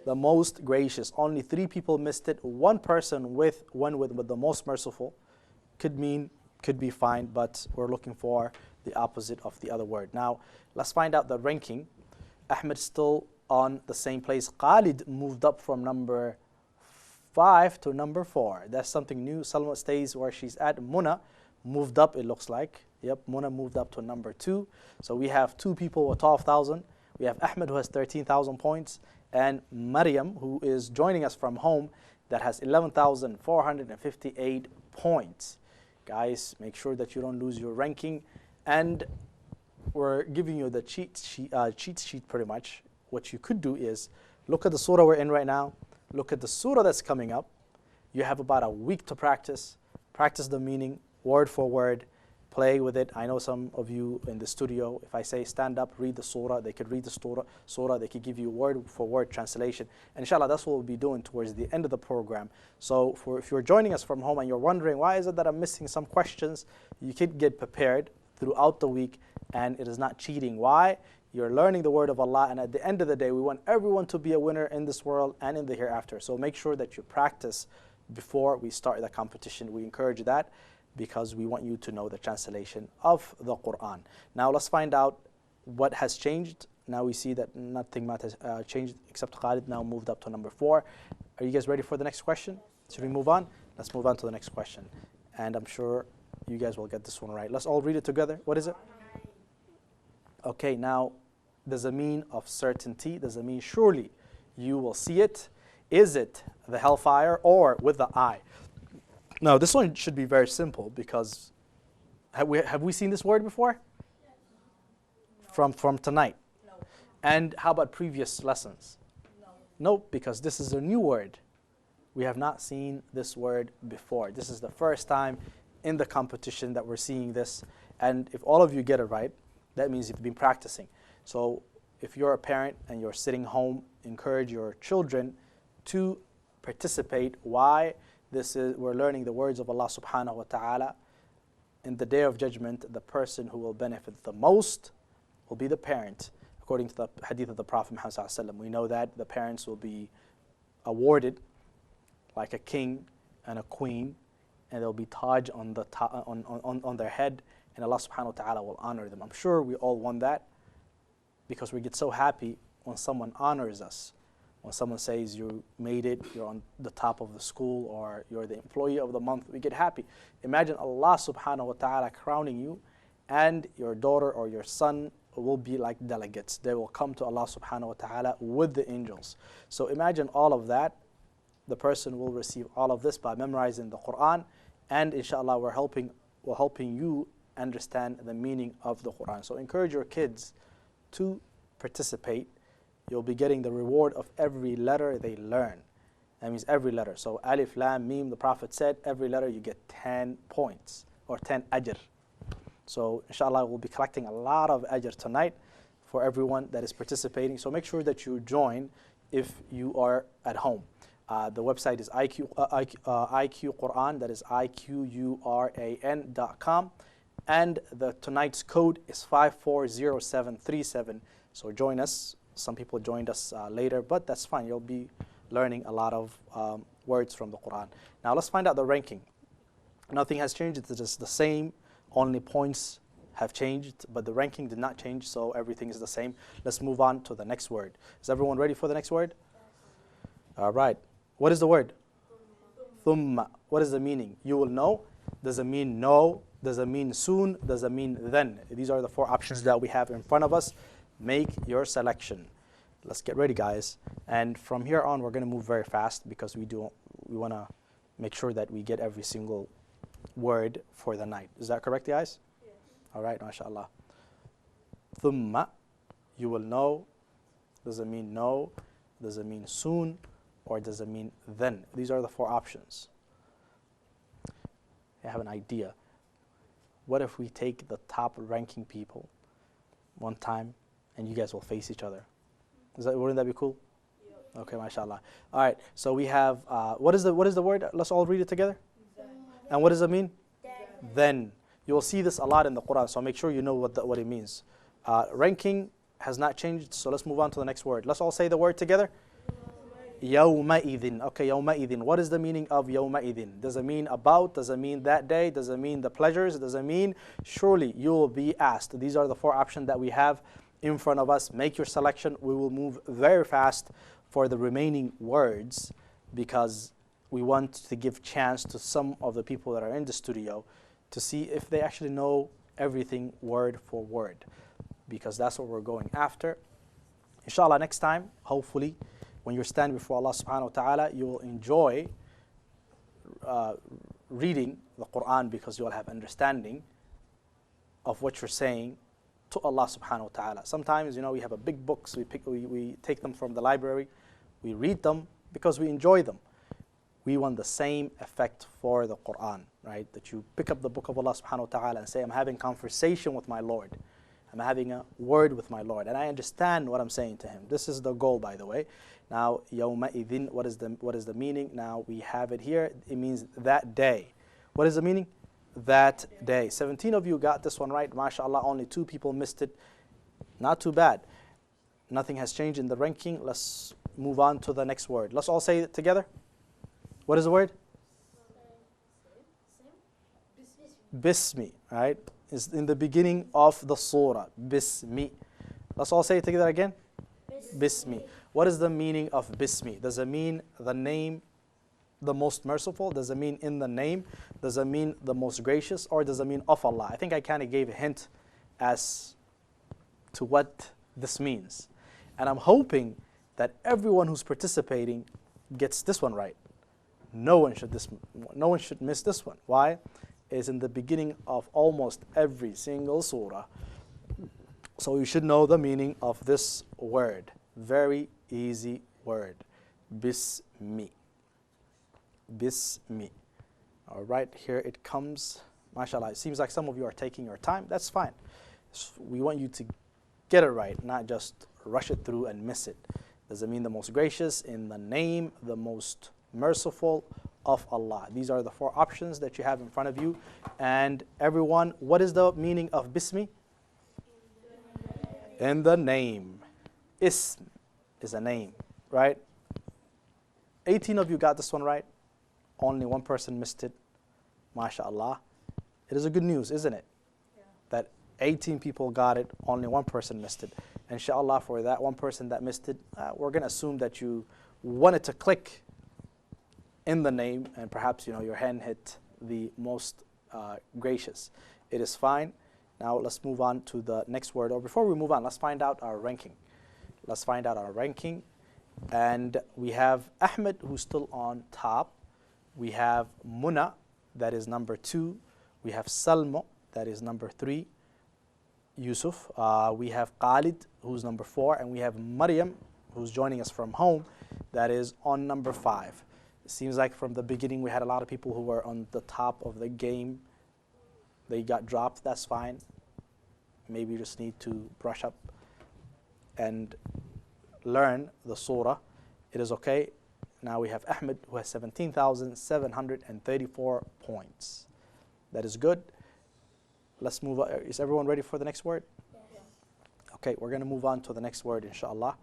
The most gracious. Only 3 people missed it. One person with the most merciful could be fine, but we're looking for the opposite of the other word. Now, let's find out the ranking. Ahmed still on the same place. Khalid moved up from number 5 to number 4. That's something new. Salma stays where she's at. Muna moved up, it looks like. Yep, Muna moved up to number 2. So we have 2 people with 12,000. We have Ahmed who has 13,000 points, and Maryam who is joining us from home that has 11,458 points. Guys, make sure that you don't lose your ranking. And we're giving you the cheat sheet pretty much. What you could do is look at the surah we're in right now. Look at the surah that's coming up. You have about a week to practice. Practice the meaning word for word. Play with it. I know some of you in the studio, if I say stand up, read the surah, they could read the surah, they could give you word for word translation. And inshallah, that's what we'll be doing towards the end of the program. So if you're joining us from home and you're wondering, why is it that I'm missing some questions, you could get prepared throughout the week, and it is not cheating. Why? You're learning the word of Allah, and at the end of the day, we want everyone to be a winner in this world and in the hereafter. So make sure that you practice before we start the competition. We encourage that, because we want you to know the translation of the Quran. Now let's find out what has changed. Now we see that nothing much has changed except Khalid now moved up to number 4. Are you guys ready for the next question? Should we move on? Let's move on to the next question. And I'm sure you guys will get this one right. Let's all read it together. What is it? Okay, now does it mean of certainty? Does it mean surely you will see it? Is it the hellfire or with the eye? Now, this one should be very simple, because have we seen this word before? From tonight? No. And how about previous lessons? No. Nope, because this is a new word. We have not seen this word before. This is the first time in the competition that we're seeing this. And if all of you get it right, that means you've been practicing. So if you're a parent and you're sitting home, encourage your children to participate. Why? We're learning the words of Allah subhanahu wa ta'ala. In the day of judgment, the person who will benefit the most will be the parent. According to the hadith of the Prophet Muhammad sallallahu alaihi wasallam, we know that the parents will be awarded like a king and a queen, and there'll be taj on their head, and Allah subhanahu wa ta'ala will honor them. I'm sure we all want that, because we get so happy when someone honors us. When someone says you made it, you're on the top of the school, or you're the employee of the month, we get happy. Imagine Allah subhanahu wa ta'ala crowning you, and your daughter or your son will be like delegates. They will come to Allah subhanahu wa ta'ala with the angels. So imagine all of that. The person will receive all of this by memorizing the Quran, and inshallah we're helping you understand the meaning of the Quran. So encourage your kids to participate. You'll be getting the reward of every letter they learn. That means every letter. So alif, lam, mim, the Prophet said, every letter you get 10 points or 10 ajr. So inshallah we'll be collecting a lot of ajr tonight for everyone that is participating. So make sure that you join if you are at home. The website is IQ Quran, that is IQURAN.com. And tonight's code is 540737. So join us. Some people joined us later, but that's fine. You'll be learning a lot of words from the Quran. Now let's find out the ranking. Nothing has changed. It's just the same. Only points have changed, but the ranking did not change, so everything is the same. Let's move on to the next word. Is everyone ready for the next word? All right. What is the word? Thumma. What is the meaning? You will know. Does it mean no? Does it mean soon? Does it mean then? These are the 4 options that we have in front of us. Make your selection. Let's get ready, guys. And from here on, we're going to move very fast, because we want to make sure that we get every single word for the night. Is that correct, guys? Yes. All right, mashallah. Thumma, you will know. Does it mean no? Does it mean soon? Or does it mean then? These are the four options. I have an idea. What if we take the top ranking people one time and you guys will face each other? Wouldn't that be cool? Okay, mashallah. All right, so we have, what is the word? Let's all read it together. And what does it mean? Then. You will see this a lot in the Quran, so make sure you know what it means. Ranking has not changed, so let's move on to the next word. Let's all say the word together. يَوْمَئِذٍ. Okay, يَوْمَئِذٍ. What is the meaning of يَوْمَئِذٍ? Does it mean about? Does it mean that day? Does it mean the pleasures? Does it mean surely you will be asked? These are the four options that we have in front of us. Make your selection. We will move very fast for the remaining words because we want to give chance to some of the people that are in the studio to see if they actually know everything word for word, because that's what we're going after. Inshallah, next time, hopefully, when you're standing before Allah subhanahu wa ta'ala, you will enjoy reading the Quran because you will have understanding of what you're saying to Allah subhanahu wa ta'ala. Sometimes, we have a big books, we take them from the library, we read them because we enjoy them. We want the same effect for the Quran, right? That you pick up the book of Allah subhanahu wa ta'ala and say, I'm having conversation with my Lord. I'm having a word with my Lord. And I understand what I'm saying to him. This is the goal, by the way. Now, يَوْمَئِذٍ, what is the meaning? Now, we have it here. It means that day. What is the meaning? That day. 17 of you got this one right. MashaAllah, only 2 people missed it. Not too bad. Nothing has changed in the ranking. Let's move on to the next word. Let's all say it together. What is the word? Bismi, right? It's in the beginning of the surah. Bismi. Let's all say it together again. Bismi. What is the meaning of Bismi? Does it mean the name, the most merciful? Does it mean in the name? Does it mean the most gracious? Or does it mean of Allah? I think I kind of gave a hint as to what this means. And I'm hoping that everyone who's participating gets this one right. No one should miss this one. Why? It's in the beginning of almost every single surah. So you should know the meaning of this word. Very easy word. Bismi. Bismi. All right, here it comes. MashaAllah, it seems like some of you are taking your time. That's fine. We want you to get it right, not just rush it through and miss it. Does it mean the most gracious? In the name, the most merciful of Allah. These are the 4 options that you have in front of you. And everyone, what is the meaning of Bismi? In the name. Ism is a name, right? 18 of you got this one right. Only 1 person missed it. MashaAllah. It is a good news, isn't it? Yeah. That 18 people got it, only 1 person missed it. Inshallah, for that 1 person that missed it, we're going to assume that you wanted to click in the name, and perhaps your hand hit the most gracious. It is fine. Now let's move on to the next word. Or before we move on, let's find out our ranking. Let's find out our ranking. And we have Ahmed, who's still on top. We have Muna, that is number 2. We have Salmo, that is number 3. Yusuf. We have Khalid, who's number 4. And we have Maryam, who's joining us from home, that is on number 5. It seems like from the beginning we had a lot of people who were on the top of the game. They got dropped. That's fine. Maybe you just need to brush up and learn the surah. It is okay. Now we have Ahmed, who has 17,734 points. That is good. Let's move on. Is everyone ready for the next word? Yes. Okay, we're going to move on to the next word, inshallah.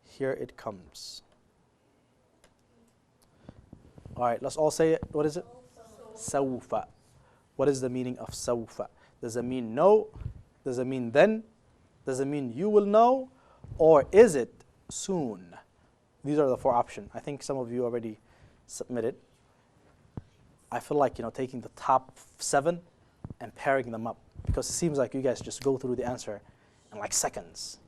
Here it comes. All right, let's all say it. What is it? Sawfa. What is the meaning of sawfa? Does it mean no? Does it mean then? Does it mean you will know? Or is it soon? These are the 4 options. I think some of you already submitted. I feel like taking the top 7 and pairing them up, because it seems like you guys just go through the answer in like seconds.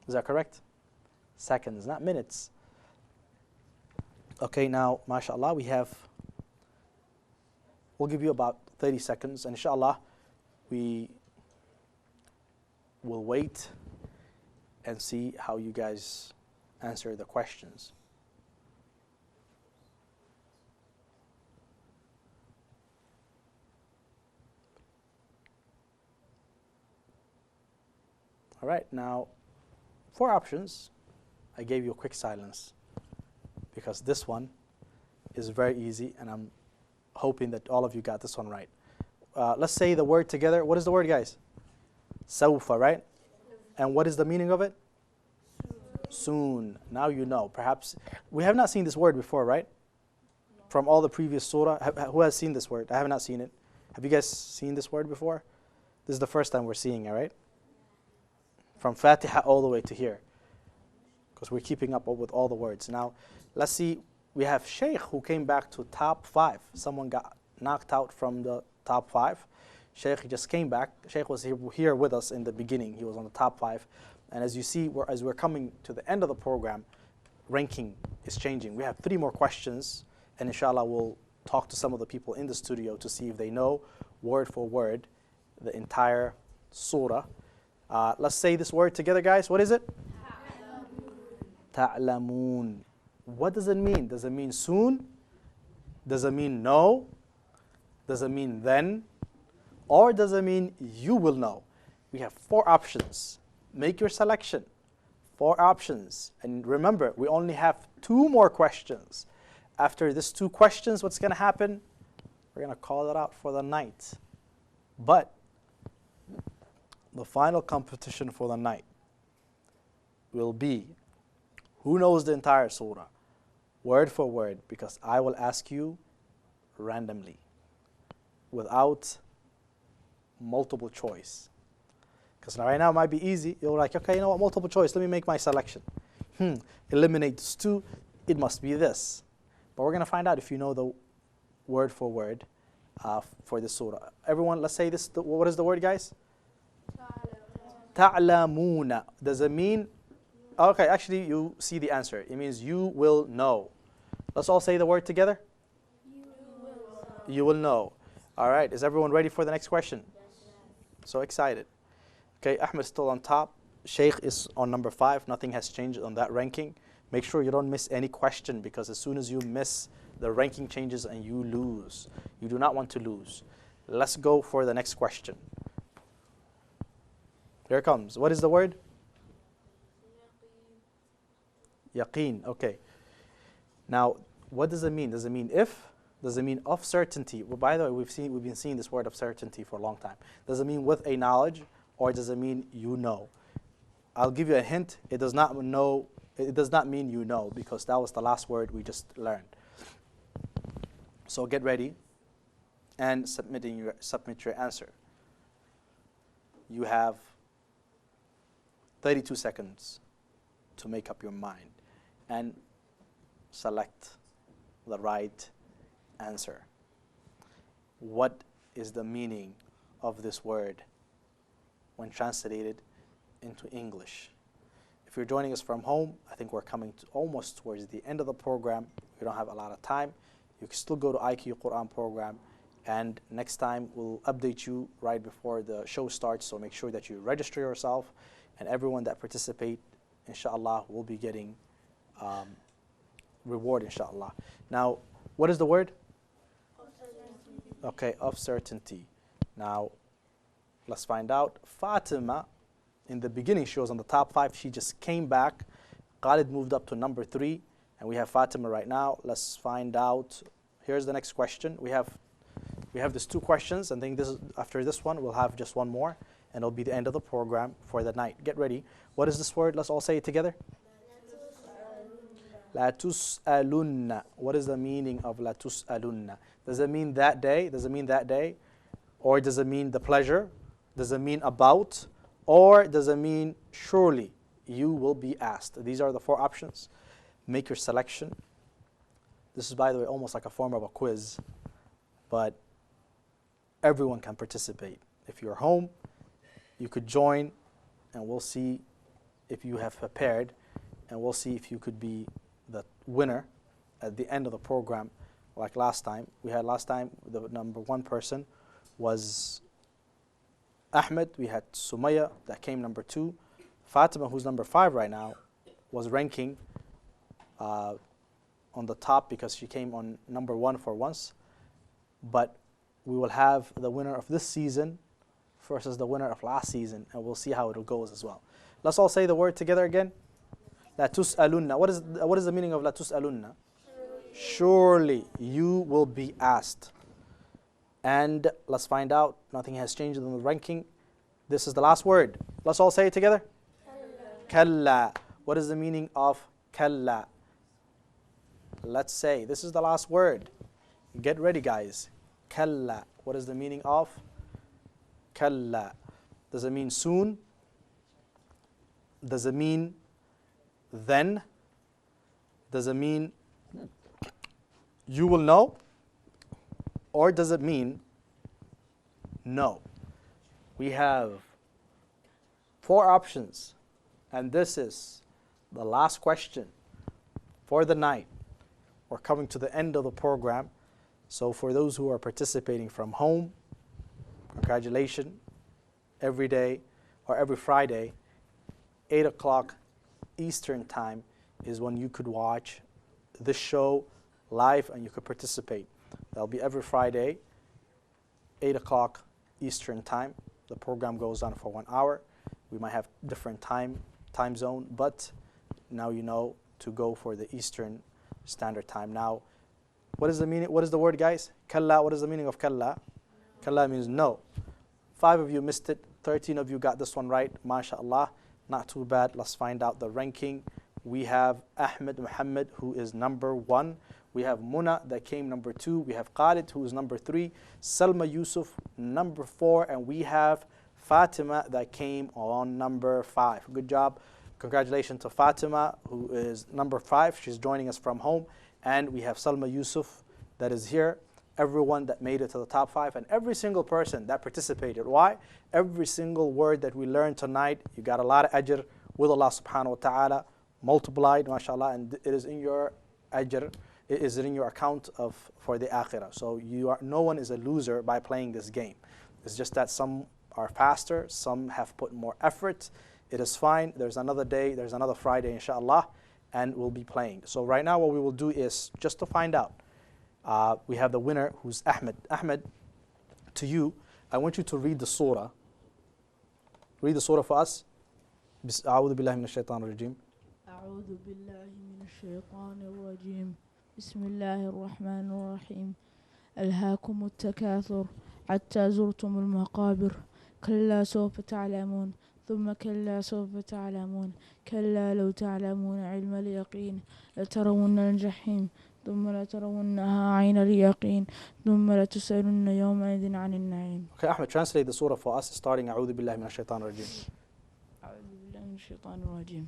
Is that correct? Seconds, not minutes. Okay, now, mashallah, we'll give you about 30 seconds, and inshallah, we will wait and see how you guys answer the questions. All right, now 4 options. I gave you a quick silence because this one is very easy, and I'm hoping that all of you got this one right. Let's say the word together. What is the word, guys? Sawfa, right? And what is the meaning of it? Soon. Now you know. Perhaps we have not seen this word before, right? From all the previous surah. Who has seen this word? I have not seen it. Have you guys seen this word before? This is the first time we're seeing it, right? From Fatiha all the way to here, because we're keeping up with all the words. Now, let's see. We have Sheikh who came back to top 5. Someone got knocked out from the top 5. Sheikh just came back. Sheikh was here with us in the beginning. He was on the top 5. And as you see, as we're coming to the end of the program, ranking is changing. We have 3 more questions, and inshallah we'll talk to some of the people in the studio to see if they know word for word the entire surah. Let's say this word together, guys. What is it? Ta'lamun. What does it mean? Does it mean soon? Does it mean no? Does it mean then? Or does it mean you will know? We have 4 options. Make your selection. 4 options. And remember, we only have 2 more questions. After these 2 questions, what's going to happen? We're going to call it out for the night. But the final competition for the night will be who knows the entire surah, word for word, because I will ask you randomly, without multiple choice. Because right now it might be easy. You're like, okay, you know what, multiple choice, let me make my selection. Eliminate this 2, it must be this. But we're going to find out if you know the word for word for the surah. Everyone, let's say this, what is the word, guys? Ta'lamuna. Does it mean, okay, actually you see the answer. It means you will know. Let's all say the word together. You will know. All right, is everyone ready for the next question? So excited. Okay, Ahmed is still on top. Sheikh is on number 5. Nothing has changed on that ranking. Make sure you don't miss any question, because as soon as you miss, the ranking changes and you lose. You do not want to lose. Let's go for the next question. Here it comes. What is the word? Yaqeen. Okay. Now, what does it mean? Does it mean if? Does it mean of certainty? Well, by the way, we've been seeing this word of certainty for a long time. Does it mean with a knowledge, or does it mean you know? I'll give you a hint. It does not know. It does not mean you know, because that was the last word we just learned. So get ready and submit your answer. You have 32 seconds to make up your mind and select the right answer. What is the meaning of this word when translated into English? If you're joining us from home, I think we're coming to almost towards the end of the program. We don't have a lot of time. You can still go to IQ Quran program, and next time we'll update you right before the show starts, so make sure that you register yourself, and everyone that participate, inshallah, will be getting reward, inshallah. Now, what is the word? Okay, of certainty. Now, let's find out. Fatima, in the beginning, she was on the top 5. She just came back. Khalid moved up to number 3, and we have Fatima right now. Let's find out. Here's the next question. We have these 2 questions. I think this is, after this one, we'll have just one more, and it'll be the end of the program for the night. Get ready. What is this word? Let's all say it together. La tus'alunna. What is the meaning of la tus'alunna? Does it mean that day? Does it mean that day? Or does it mean the pleasure? Does it mean about? Or does it mean surely you will be asked? These are the 4 options. Make your selection. This is, by the way, almost like a form of a quiz, but everyone can participate. If you're home, you could join, and we'll see if you have prepared, and we'll see if you could be the winner at the end of the program, like last time. We had last time, the number 1 person was Ahmed. We had Sumaya, that came number 2. Fatima, who's number 5 right now, was ranking on the top because she came on number 1 for once. But we will have the winner of this season versus the winner of last season, and we'll see how it goes as well. Let's all say the word together again. La tus'alunna. What is the meaning of la tus'alunna? Surely you will be asked. And let's find out. Nothing has changed in the ranking. This is the last word. Let's all say it together. Kalla. What is the meaning of kalla? Let's say this is the last word. Get ready, guys. Kalla. What is the meaning of kalla? Does it mean soon? Does it mean then? Does it mean you will know? Or does it mean no? We have 4 options, and this is the last question for the night. We're coming to the end of the program. So for those who are participating from home, congratulations. Every day or every Friday, 8 o'clock Eastern time is when you could watch this show live and you could participate. That'll be every Friday, 8 o'clock Eastern time. The program goes on for 1 hour. We might have different time zone, but now you know to go for the Eastern Standard Time. Now, what is the meaning? What is the word, guys? Kalla. What is the meaning of kalla? Kalla means no. 5 of you missed it. 13 of you got this one right. MashaAllah. Not too bad. Let's find out the ranking. We have Ahmed Muhammad, who is number 1. We have Muna, that came number 2. We have Khalid, who is number 3. Salma Yusuf, number 4. And we have Fatima, that came on number 5. Good job. Congratulations to Fatima, who is number 5. She's joining us from home. And we have Salma Yusuf, that is here. Everyone that made it to the top 5, and every single person that participated. Why? Every single word that we learned tonight, you got a lot of ajr with Allah subhanahu wa ta'ala, multiplied, mashallah, and it is in your ajr, it is in your account for the akhirah. So no one is a loser by playing this game. It's just that some are faster, some have put more effort. It is fine. There's another day, there's another Friday, inshallah, and we'll be playing. So right now what we will do is, just to find out, we have the winner, who's Ahmed. Ahmed, to you, I want you to read the surah. Read the surah for us. أعوذ بالله من الشيطان الرجيم. أعوذ بالله من الشيطان الرجيم. بسم الله الرحمن الرحيم. ألهاكم التكاثر حتى زرتم المقابر كلا سوف تعلمون ثم كلا سوف تعلمون كلا لو تعلمون علم اليقين لترون الجحيم ثم لترونها عين اليقين ثم لتسألن يومئذ عن النعيم. Okay, Ahmed, translate the surah for us, starting أعوذ بالله من الشيطان الرجيم. أعوذ بالله من الشيطان الرجيم.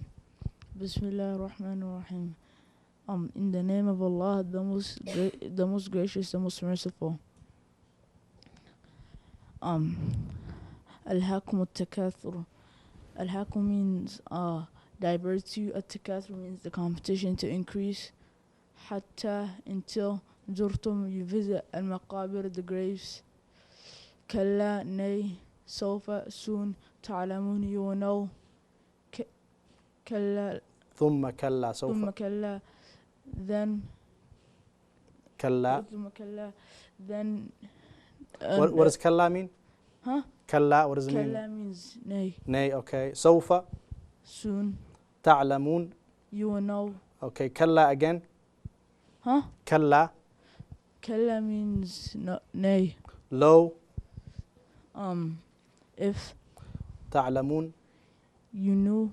بسم الله الرحمن الرحيم. In the name of Allah, the most gracious, the most merciful. Alhaakum at-takathur. Alhaakum means diverts you. At-takathur means the competition to increase. Hatta, until. Zurtum, you visit. Al-maqabir, the graves. Kalla, nay. Sofa, soon. Ta'lamun, you will know. Kalla. ثم كلا سوف. ثم كلا. Then. كلا. ثم كلا. Then. What does kalla mean? Huh? Kalla, what does it mean? Kalla means nay. Nay, okay. سوف. Soon. تعلمون. You will know. Okay, kalla again. Huh? Kalla. Kalla means nay. Low. If. تعلمون. You knew.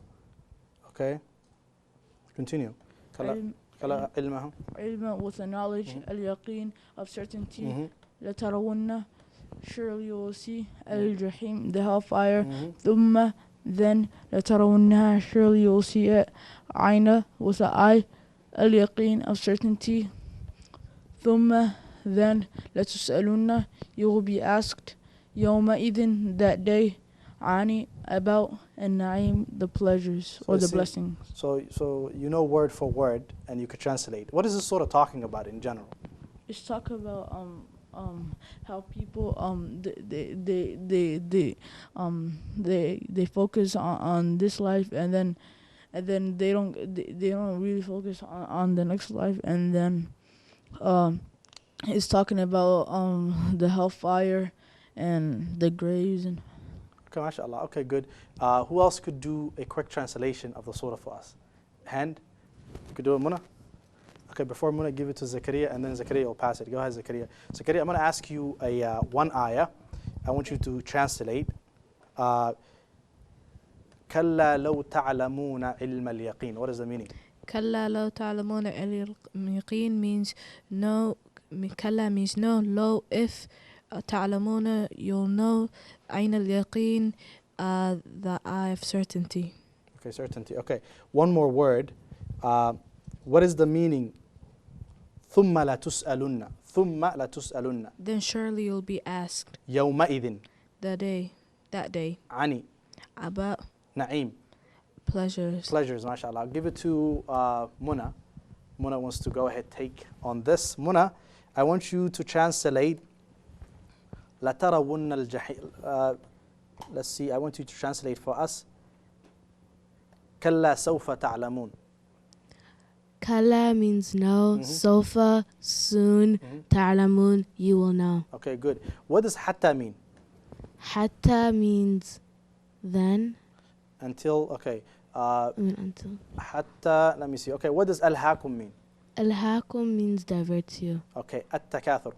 Okay. Continue. Kalla. Kalla ilmaha. Ilma, with the knowledge. Al-yaqeen, of certainty. لترون, surely you will see. Al-jahim, the hellfire. Thumma, then. لترونها, surely you will see it. Aina, with the eye. Al-yaqeen, of certainty. Thumma, then. لتسألن, you will be asked. يومئذ, that day. Ani, about. And na'im, the pleasures or the blessings. So you know word for word, and you could translate. What is this surah talking about in general? It's talking about how people they focus on this life, and then they don't really focus on the next life. And then it's talking about the hellfire and the graves. And Okay, mashallah. Okay, good. Who else could do a quick translation of the surah for us? Hand? You could do it, Muna? Okay, before Muna, give it to Zakaria, and then Zakaria will pass it. Go ahead, Zakaria. Zakaria, I'm going to ask you one ayah. I want you to translate. كَلَّا لَوْ تَعْلَمُونَ عِلْمَ الْيَقِينِ. What is the meaning? Kalla law ta'lamuna al-yaqeen means no. Kalla means no. Law, if ta'lamuna, you'll know. Ayn al-yaqeen, the eye of certainty. Okay, certainty. Okay, one more word. What is the meaning? ثُمَّ لَتُسْأَلُنَّ ثُمَّ لَتُسْأَلُنَّ Then surely you'll be asked يَوْمَئِذٍ that day عَنِ about نَعِيم. pleasures. Pleasures, mashallah. I'll give it to Muna. Muna wants to go ahead, take on this. Muna, I want you to translate لَتَرَوُنَّ الْجَحِيمِ. Let's see, I want you to translate for us. كَلَّا سَوْفَ تَعْلَمُونَ. Kalla means no. Sofa, soon. Ta'lamun, you will know. Okay, good. What does hatta mean? Hatta means then. Until, okay. Until. Hatta, let me see. Okay, what does al-hakum mean? Al-hakum means diverts you. Okay, at-takathur.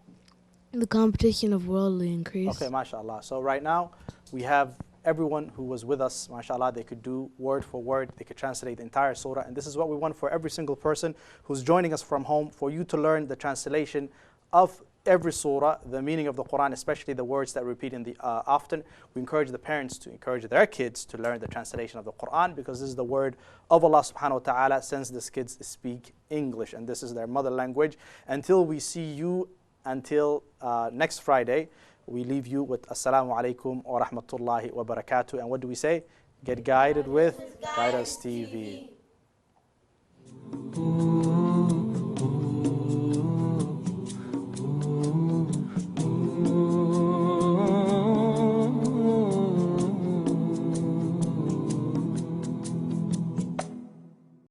The competition of worldly increase. Okay, mashallah. So right now, we have everyone who was with us, mashallah, they could do word for word, they could translate the entire surah, and this is what we want for every single person who's joining us from home, for you to learn the translation of every surah, the meaning of the Quran, especially the words that repeat in the often. We encourage the parents to encourage their kids to learn the translation of the Quran, because this is the word of Allah subhanahu wa ta'ala, since these kids speak English and this is their mother language. Until we see you, until next Friday, we leave you with Assalamu alaikum wa rahmatullahi wa barakatuh. And what do we say? Get guided with Guidance TV.